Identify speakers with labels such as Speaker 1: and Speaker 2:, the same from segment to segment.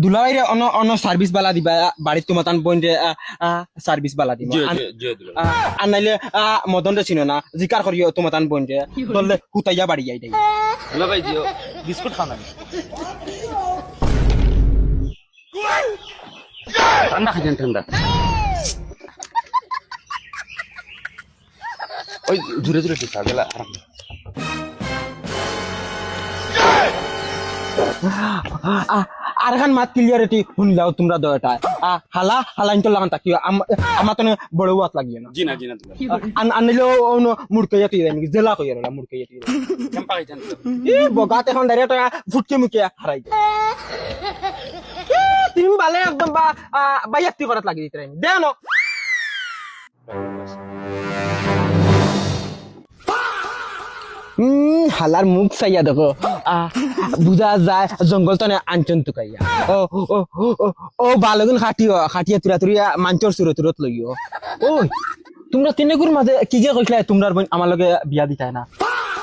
Speaker 1: দুলাভাইরে অন্য সার্ভিস বালা দিবা বাড়ির তোমাতান বইনরে সার্ভিস বালা দিবা আর নাইলে মদন রে চিনো না জিকার করিও তোমাতান বইনরে বললে হুতাইয়া বাড়ি যাই দেই
Speaker 2: দুলাভাই দিও বিস্কুট খাও না ঠান্ডা খাইছেন ঠান্ডা ওই দূরে দূরে ঠিক গেলা আরাম
Speaker 1: আর খান মাত ক্লিয়ারিটি শুনলাও তোমরা দয়টা হালা হালাইন তো লাগান তাকিও আমার তো বড় ওয়াত লাগিও না
Speaker 2: জি না
Speaker 1: আনিলো মুড়কাইয়া তুই নাকি জেলা কইয়া না মুড়কাইয়া তুই
Speaker 2: কেমপা খাইছেন
Speaker 1: বগাত এখন ডাইরেক্ট ফুটকে মুকে হারাই তুমি বালে একদম বাইয়াক্তি করাত লাগি দিতে দে ন হালার মুখ চাইয়া দেখো বুঝা যায় জঙ্গল তো আনচন তুকাইয়া ও বালগুন খাটিয়া তুরা তুরিয়া মাঞ্চর সুরত লইও ওই তোমরা তিনেগুর মাঝে কি যে কইলা তোমরা আমার লগে বিয়া দিতাই না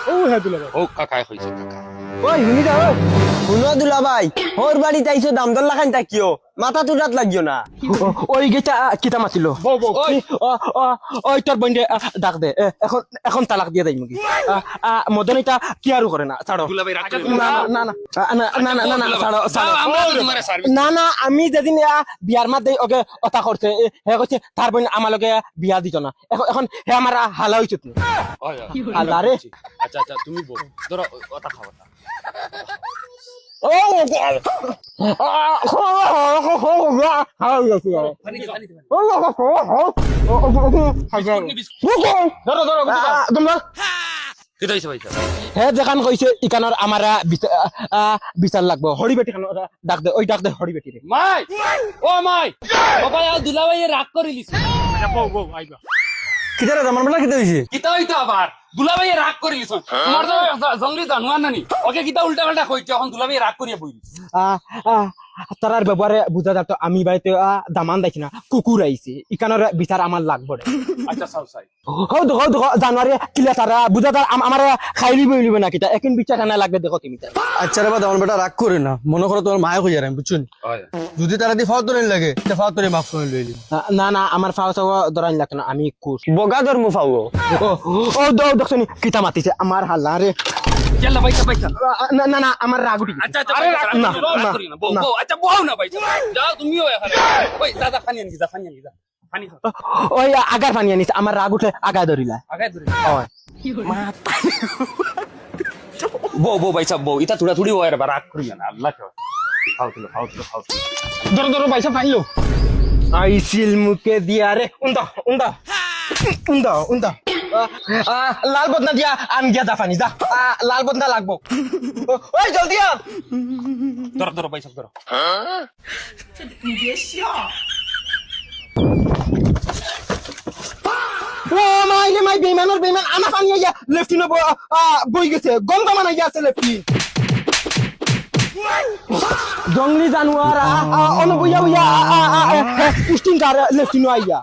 Speaker 1: ও হ্যাঁ দুলাভাই
Speaker 2: ও কাকা কইছে
Speaker 1: ওই শুনি যাও শুনো দুলাভাই ওর বাড়ি তাইছো দাম দর লাখান তাকিও মাথা তুরাত লাগিও না ওই গেটা কিতা মাতিলো ওই তোর বন্ধে ডাক দে এখন তালাক দিয়ে দেই মুগি মদন এটা কি আরো করে না ছাড়ো
Speaker 2: দুলাভাই রাগ
Speaker 1: না ছাড়ো না আমি যেদিন বিয়ার মাঝে ওকে কথা করছে হে কইছে তার বোন আমার লগে বিয়া দিত না এখন হে আমার হালা হইছে তুমি হালা রে
Speaker 2: আচ্ছা তুমি বল ধরো কথা খাও না
Speaker 1: যেখান কইছে ইকানোর আমার বিচার লাগবো হরি বেটি ডাক দে ওই ডাক দে হরি বেটি রে
Speaker 2: মাই ও মাই বাবা দুলাভাই রাগ করে লিছে
Speaker 1: কিতারে আমার বলা কিতা হইছে
Speaker 2: কিতা হইতো আবার দুলাভাই রাগ করে লিছ তোমার তো জঙ্গলি জানোয়ার নানি ওকে কিতা উল্টা পাল্টা কইছে এখন দুলাভাই রাগ করিয়া বইলি
Speaker 1: তারার ব্যবহারে বুঝা যাতো আমি বাড়িতে দামান দেখি না কুকুর আইছে ইকানোর বিচার আমার লাগবো রে
Speaker 2: আচ্ছা সাউ সাই
Speaker 1: দেখো জানুয়ারি কিলা তারা বুঝা তার আমার খাইলি বইলিবে না কিতা এখন বিচার না লাগবে দেখো তুমি
Speaker 3: আচ্ছা রে বাবা আমার বেটা রাগ করে না মনে করো তোমার মায়া কইয়া আমি বুঝছুন যদি তারা দিয়ে ফাও তোরে লাগে তে ফাও তোরে মাফ করে লইলি
Speaker 1: না আমার ফাও সাও দরান লাগতো না আমি কুস
Speaker 3: বগা ধর্ম ফাও
Speaker 1: ও দেখছনি কিতা মাতিছে আমার হাল্লা রে
Speaker 2: চল ভাই পয়সা
Speaker 1: না আমার রাগুটি
Speaker 2: আচ্ছা আরে না করি না বউ আচ্ছা বউ না ভাই যাও তুমিও এখানে ওই দাদা পানি আনি যা পানি
Speaker 1: ওই আগার পানি আনিস আমার রাগ উঠে আগা ধরিলা
Speaker 2: বউ ভাই সব বউ ইটা থোড়া থোড়ি হয় রে রাগ করি না আল্লাহ খাও
Speaker 1: ধরো পয়সা পাইলো আইসিল মুকে দিয়া রে উন্দা লাল বদনা দিয়া আন গিয়া দাফানি যা লাল বদনা লাগবো ওই জলদি আন
Speaker 2: ধরো পয়সা ধরো
Speaker 1: মাই বেমান আনা পানি আইয়া লেফটিন বই গেছে গন্ধ মানা গিয়াছে লেফটিন জঙ্গলি জানোয়ার অন বইয়া স্টিং কার লেফটিন আইয়া